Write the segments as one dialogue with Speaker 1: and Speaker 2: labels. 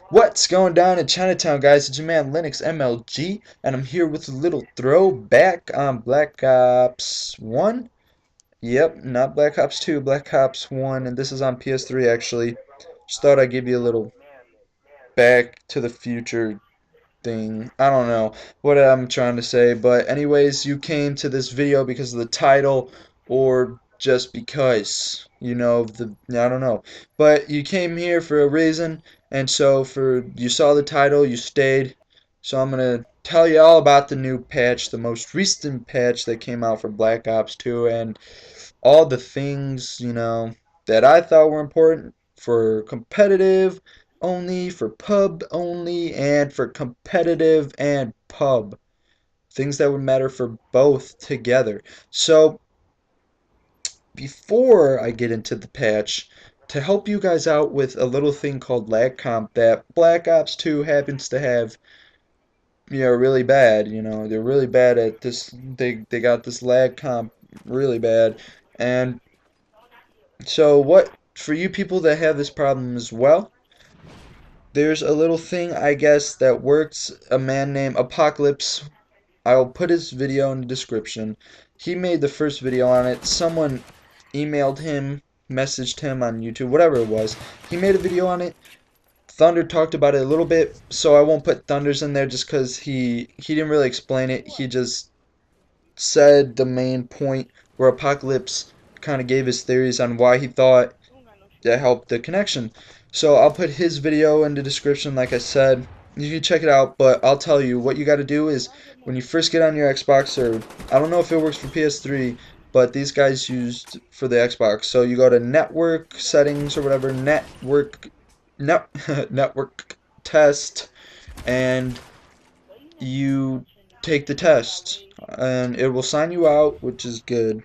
Speaker 1: What's going down in Chinatown, guys? It's your man Linux MLG, and I'm here with a little throwback on Black Ops 1. Yep, not Black Ops 2, Black Ops 1, and this is on PS3 actually. Just thought I'd give you a little back to the future thing. I don't know what I'm trying to say, but anyways, you came to this video because of the title or just because, I don't know. But you came here for a reason, and so for you saw the title, you stayed. So I'm gonna tell you all about the new patch, the most recent patch that came out for Black Ops 2 and all the things, that I thought were important for competitive only, for pub only, and for competitive and pub. Things that would matter for both together. So, before I get into the patch, to help you guys out with a little thing called lag comp that Black Ops 2 happens to have, really bad, they're really bad at this. They got this lag comp really bad. And so what for you people that have this problem as well, there's a little thing I guess that works. A man named Apocalypse, I'll put his video in the description. He made the first video on it. Someone emailed him, messaged him on YouTube, whatever it was. He made a video on it. Thunder talked about it a little bit, so I won't put Thunder's in there just because he didn't really explain it. He just said the main point where Apocalypse kind of gave his theories on why he thought that helped the connection. So I'll put his video in the description, like I said. You can check it out, but I'll tell you what you got to do is when you first get on your Xbox, or I don't know if it works for PS3, but these guys used for the Xbox. So you go to network settings or whatever, net, network test, and you take the test, and it will sign you out, which is good.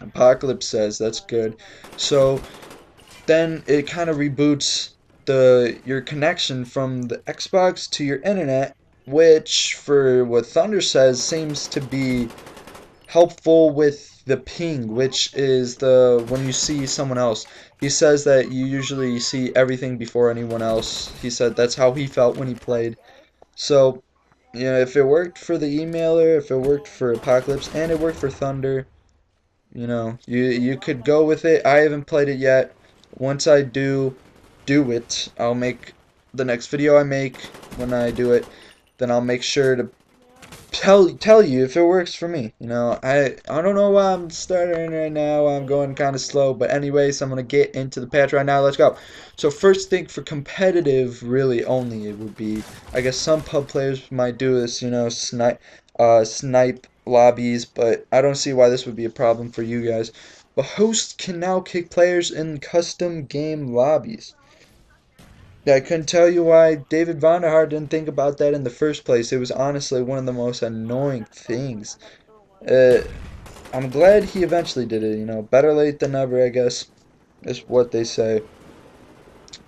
Speaker 1: Apocalypse says that's good. So then it kind of reboots the your connection from the Xbox to your internet, which for what Thunder says seems to be helpful with the ping, which is the when you see someone else. He says that you usually see everything before anyone else. He said that's how he felt when he played. So, if it worked for the emailer, if it worked for Apocalypse, and it worked for Thunder, you could go with it. I haven't played it yet. Once I do it, I'll make the next video I make when I do it, then I'll make sure to tell you if it works for me. I don't know why I'm stuttering right now. I'm going kind of slow, but anyways, I'm gonna get into the patch right now. Let's go. So first thing for competitive, really only, it would be, I guess some pub players might do this, snipe lobbies, but I don't see why this would be a problem for you guys. But hosts can now kick players in custom game lobbies. Yeah, I couldn't tell you why David Vonderhaar didn't think about that in the first place. It was honestly one of the most annoying things. Uh, I'm glad he eventually did it, Better late than never, I guess, is what they say.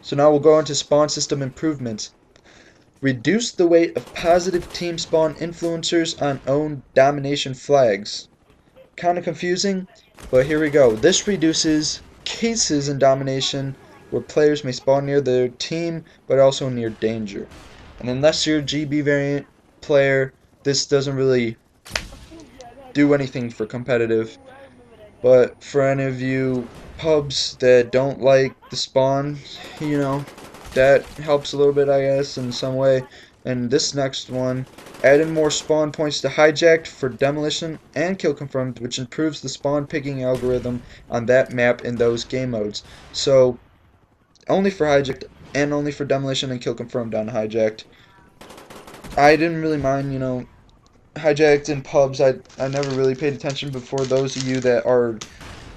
Speaker 1: So now we'll go into spawn system improvements. Reduce the weight of positive team spawn influencers on own domination flags. Kind of confusing, but here we go. This reduces cases in domination where players may spawn near their team but also near danger. And unless you're a GB variant player, this doesn't really do anything for competitive. But for any of you pubs that don't like the spawn, that helps a little bit, I guess, in some way. And this next one, add in more spawn points to hijacked for demolition and kill confirmed, which improves the spawn picking algorithm on that map in those game modes. So only for hijacked and only for demolition and kill confirmed on hijacked. I didn't really mind, hijacked in pubs. I never really paid attention. Before those of you that are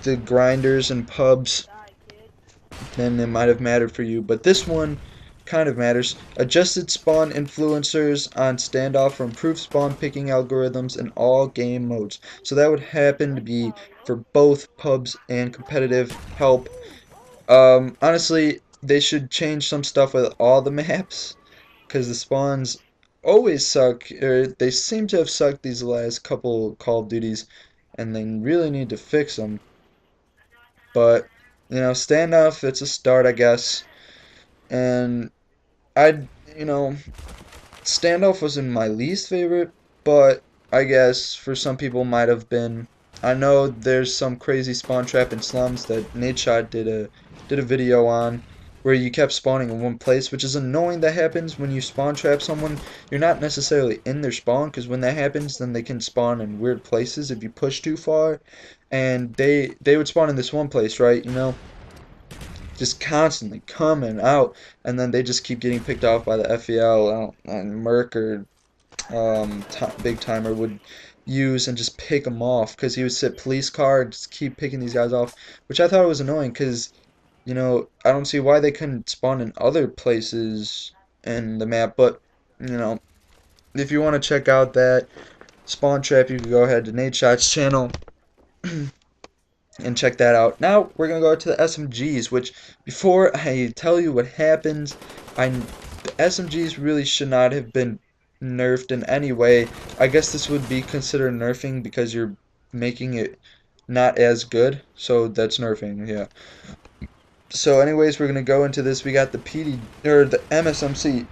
Speaker 1: the grinders in pubs, then it might have mattered for you. But this one kind of matters. Adjusted spawn influencers on standoff for improved spawn picking algorithms in all game modes. So that would happen to be for both pubs and competitive help. Honestly, they should change some stuff with all the maps because the spawns always suck. Or they seem to have sucked these last couple Call of Duties, and they really need to fix them. But standoff, it's a start, I guess. And I, you know, Standoff wasn't my least favorite, but I guess for some people might have been. I know there's some crazy spawn trap in slums that Nadeshot did a video on where you kept spawning in one place, which is annoying. That happens when you spawn trap someone. You're not necessarily in their spawn, because when that happens, then they can spawn in weird places if you push too far. And they would spawn in this one place, right? Just constantly coming out, and then they just keep getting picked off by the FEL, and Merc or Big Timer would use and just pick them off because he would sit police car and just keep picking these guys off, which I thought was annoying because, I don't see why they couldn't spawn in other places in the map, but, you know, if you want to check out that spawn trap, you can go ahead to Nate Shot's channel and check that out. Now we're gonna go to the SMGs, which before I tell you what happens, the SMGs really should not have been nerfed in any way. I guess this would be considered nerfing because you're making it not as good, so that's nerfing, yeah. So anyways, we're gonna go into this. We got the PD or the MSMC.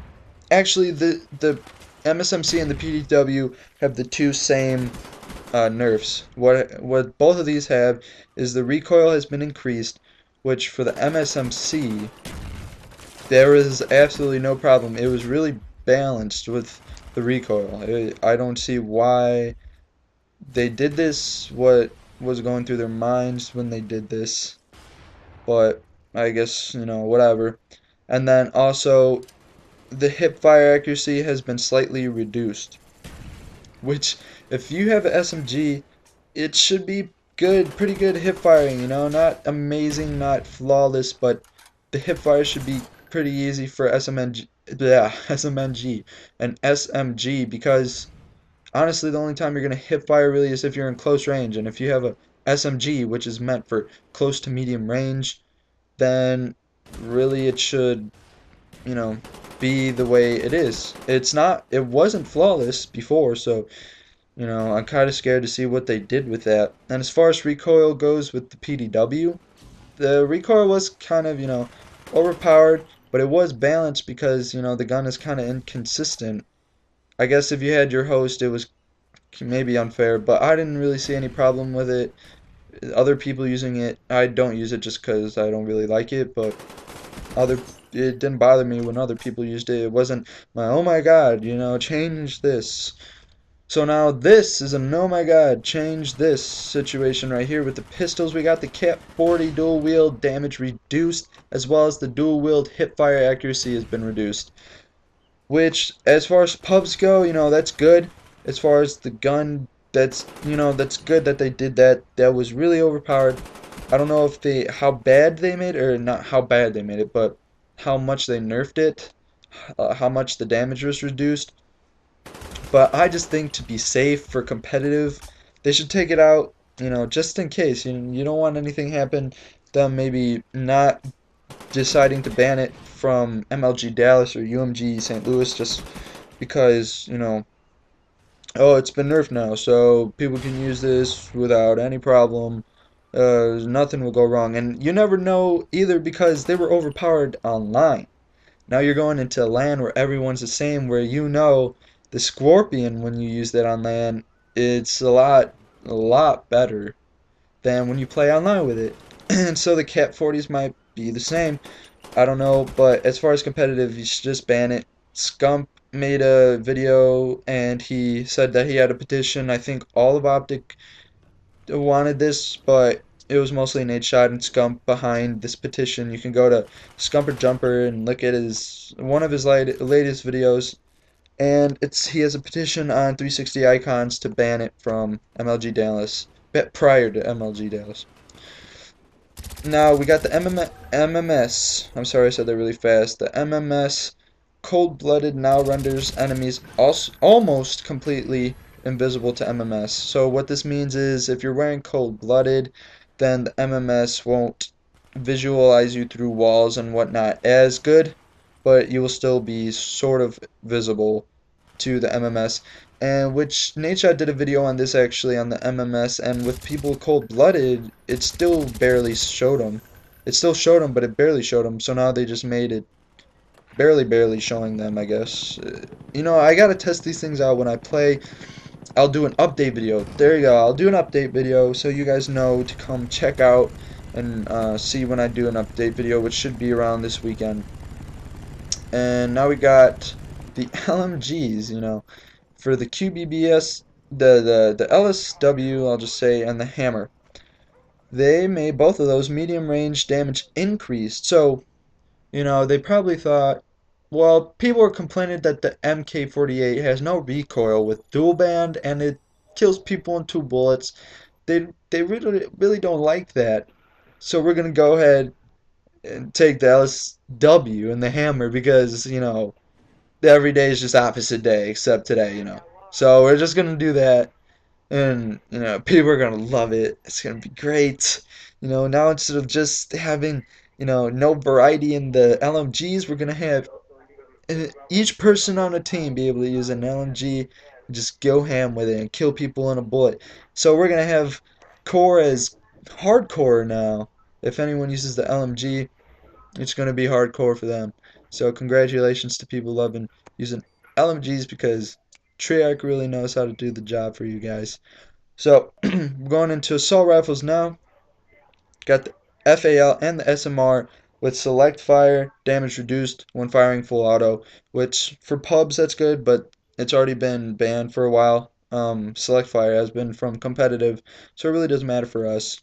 Speaker 1: Actually, the MSMC and the PDW have the two same nerfs. What both of these have is the recoil has been increased, which for the MSMC there is absolutely no problem. It was really balanced with the recoil. I don't see why they did this, what was going through their minds when they did this, but I guess, whatever. And then also the hip fire accuracy has been slightly reduced, which if you have an SMG, it should be good, pretty good hip firing, not amazing, not flawless, but the hip fire should be pretty easy for SMNG, yeah, SMNG and SMG, because honestly the only time you're going to hip fire really is if you're in close range, and if you have a SMG, which is meant for close to medium range, then really it should, you know, be the way it is. It wasn't flawless before, so I'm kind of scared to see what they did with that. And as far as recoil goes with the PDW, the recoil was kind of, overpowered, but it was balanced because, the gun is kind of inconsistent. I guess if you had your host, it was maybe unfair, but I didn't really see any problem with it. Other people using it, I don't use it just because I don't really like it, but other it didn't bother me when other people used it. It wasn't my, oh my god, change this. So now this is an oh my god, change this situation right here with the pistols. We got the Cat 40 dual wield damage reduced, as well as the dual wield hip fire accuracy has been reduced. Which, as far as pubs go, that's good. As far as the gun, that's good that they did that. That was really overpowered. I don't know if how bad they made it, or not how bad they made it, but how much they nerfed it, how much the damage was reduced. But I just think to be safe for competitive, they should take it out, just in case. You don't want anything happen, them maybe not deciding to ban it from MLG Dallas or UMG St. Louis just because, oh, it's been nerfed now, so people can use this without any problem. Nothing will go wrong. And you never know either because they were overpowered online. Now you're going into LAN where everyone's the same, where the Scorpion, when you use that on LAN, it's a lot better than when you play online with it. And so the Cat 40s might be the same. I don't know, but as far as competitive, you should just ban it. Scump made a video and he said that he had a petition. I think all of Optic wanted this, but it was mostly Nate Shot and Scump behind this petition. You can go to Scumper Jumper and look at one of his latest videos, and he has a petition on 360 Icons to ban it from MLG Dallas, prior to MLG Dallas. Now we got the MMS. I'm sorry I said that really fast. The MMS cold-blooded now renders enemies almost completely invisible to MMS. So what this means is if you're wearing cold-blooded, then the MMS won't visualize you through walls and whatnot as good, but you will still be sort of visible to the MMS. And which Nadeshot did a video on this actually on the MMS, and with people cold-blooded, it still barely showed them. It still showed them, but it barely showed them. So now they just made it barely showing them, I guess. You know, I gotta test these things out when I play. I'll do an update video. There you go. I'll do an update video so you guys know to come check out and see when I do an update video, which should be around this weekend. And now we got the LMGs, you know, for the QBBS, the LSW, I'll just say, and the hammer. They made both of those medium range damage increased. So, you know, they probably thought, well, people were complaining that the MK48 has no recoil with dual band and it kills people in 2 bullets. They really don't like that. So we're gonna go ahead and take the LSW and the hammer because, you know, every day is just opposite day except today, you know. So we're just gonna do that, and you know, people are gonna love it. It's gonna be great. You know, now instead of just having, you know, no variety in the LMGs, we're gonna have each person on a team be able to use an LMG and just go ham with it and kill people in a bullet. So we're gonna have core as hardcore now. If anyone uses the LMG, it's going to be hardcore for them. So congratulations to people loving using LMGs because Treyarch really knows how to do the job for you guys. So we're going into assault rifles now. Got the FAL and the SMR with select fire, damage reduced when firing full auto, which for pubs that's good, but it's already been banned for a while. Select fire has been from competitive, so it really doesn't matter for us.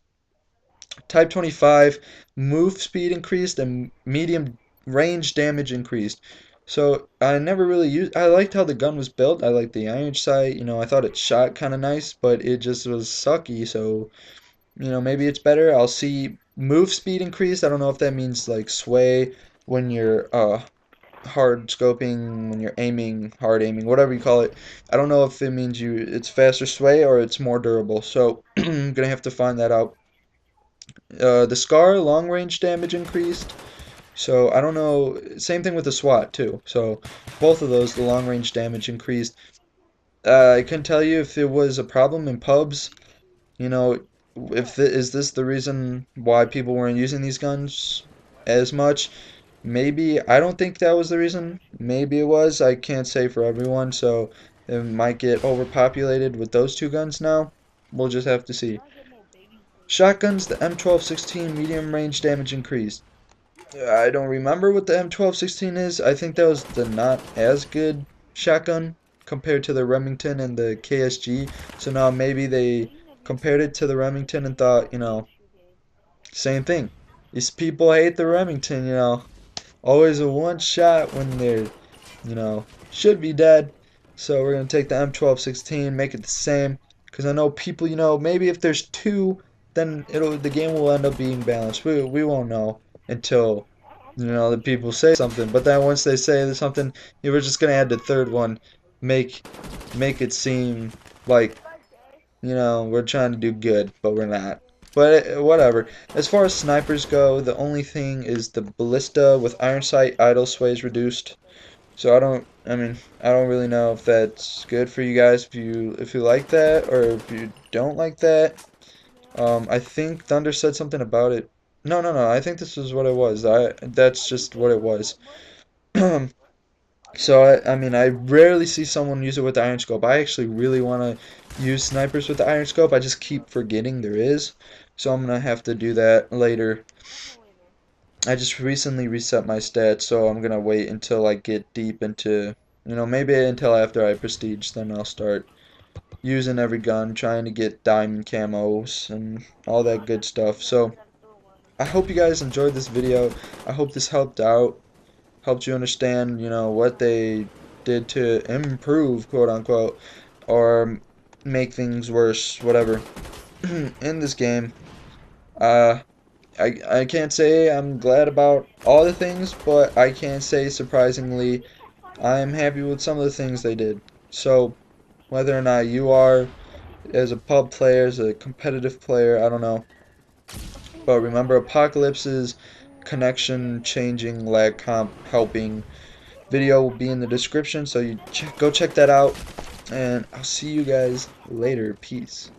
Speaker 1: Type 25, move speed increased and medium range damage increased. So I never really used. I liked how the gun was built. I liked the iron sight. You know, I thought it shot kind of nice, but it just was sucky. So you know, maybe it's better. I'll see move speed increased. I don't know if that means like sway when you're hard scoping, when you're aiming, hard aiming, whatever you call it. I don't know if it means it's faster sway or it's more durable. So I'm gonna have to find that out. The Scar long range damage increased. So I don't know. Same thing with the SWAT too. So both of those, the long range damage increased. I couldn't tell you if it was a problem in pubs. You know, is this the reason why people weren't using these guns as much? Maybe. I don't think that was the reason. Maybe it was. I can't say for everyone. So it might get overpopulated with those two guns now. We'll just have to see. Shotguns, the M1216 medium range damage increased. I don't remember what the M1216 is. I think that was the not as good shotgun compared to the Remington and the KSG. So now maybe they compared it to the Remington and thought, you know, same thing. These people hate the Remington, you know. Always a one shot when they're, you know, should be dead. So we're going to take the M1216, make it the same. Because I know people, you know, maybe if there's two, then the game will end up being balanced. We won't know until, you know, the people say something. But then once they say something, we're just going to add the third one. Make it seem like, you know, we're trying to do good, but we're not. But whatever. As far as snipers go, the only thing is the ballista with iron sight idle sway is reduced. So I don't really know if that's good for you guys if you like that or if you don't like that. I think Thunder said something about it. No. I think this is what it was. That's just what it was. So I mean, I rarely see someone use it with the iron scope. I actually really want to use snipers with the iron scope. I just keep forgetting there is. So I'm gonna have to do that later. I just recently reset my stats, so I'm gonna wait until I get deep into, you know, maybe until after I prestige, then I'll start using every gun, trying to get diamond camos and all that good stuff. So I hope you guys enjoyed this video. I hope this helped you understand, you know, what they did to improve, quote unquote, or make things worse, whatever, in this game. Uh, I can't say I'm glad about all the things, but I can say surprisingly I'm happy with some of the things they did. So whether or not you are as a pub player, as a competitive player, I don't know. But remember, Apocalypse's connection changing lag comp helping video will be in the description, so go check that out, and I'll see you guys later. Peace.